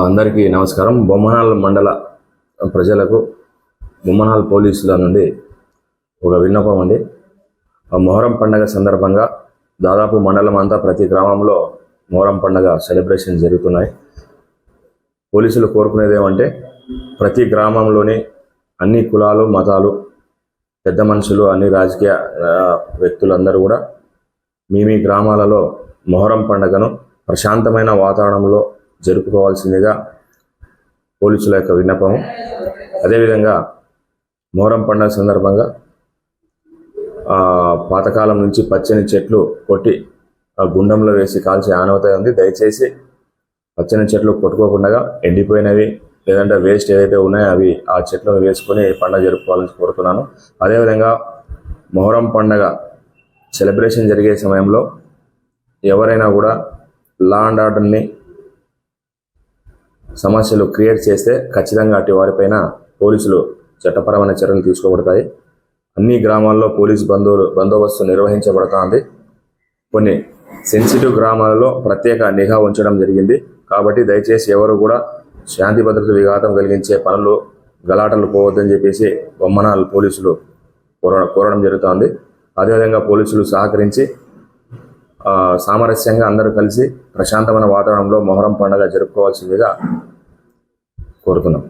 అందరికీ నమస్కారం. బొమ్మనాల్ మండల ప్రజలకు బొమ్మనాల్ పోలీసుల నుండి ఒక విన్నపం అండి. మొహరం పండగ సందర్భంగా దాదాపు మండలం అంతా ప్రతి గ్రామంలో మొహరం పండగ సెలబ్రేషన్ జరుగుతున్నాయి. పోలీసులు కోరుకునేది ఏమంటే ప్రతి గ్రామంలోని అన్ని కులాలు మతాలు పెద్ద మనుషులు అన్ని రాజకీయ వ్యక్తులందరూ కూడా మీ గ్రామాలలో మొహరం పండుగను ప్రశాంతమైన వాతావరణంలో జరుపుకోవాల్సిందిగా పోలీసుల యొక్క విన్నపం. అదేవిధంగా మొహరం పండుగ సందర్భంగా పాతకాలం నుంచి పచ్చని చెట్లు కొట్టి గుండంలో వేసి కాల్చే ఆనవాయితీ ఉంది. దయచేసి పచ్చని చెట్లు కొట్టుకోకుండా ఎండిపోయినవి లేదంటే వేస్ట్ ఏదైతే ఉన్నాయో అవి ఆ చెట్లను వేసుకొని పండుగ జరుపుకోవాలని కోరుతున్నాను. అదేవిధంగా మొహరం పండుగ సెలబ్రేషన్ జరిగే సమయంలో ఎవరైనా కూడా లా అండ్ ఆర్డర్ని సమస్యలు క్రియేట్ చేస్తే ఖచ్చితంగా అటు వారిపైన పోలీసులు చట్టపరమైన చర్యలు తీసుకోబడతాయి. అన్ని గ్రామాల్లో పోలీసు బందోబస్తు నిర్వహించబడుతుంది. కొన్ని సెన్సిటివ్ గ్రామాలలో ప్రత్యేక నిఘా ఉంచడం జరిగింది. కాబట్టి దయచేసి ఎవరు కూడా శాంతి భద్రత విఘాతం కలిగించే పనులు గలాటలు పోవద్దని చెప్పేసి బొమ్మనాల్ పోలీసులు కోరడం జరుగుతుంది. అదేవిధంగా పోలీసులు సహకరించి సామరస్యంగా అందరూ కలిసి ప్రశాంతమైన వాతావరణంలో మొహరం పండుగ జరుపుకోవాల్సిందిగా కోరుతున్నాం.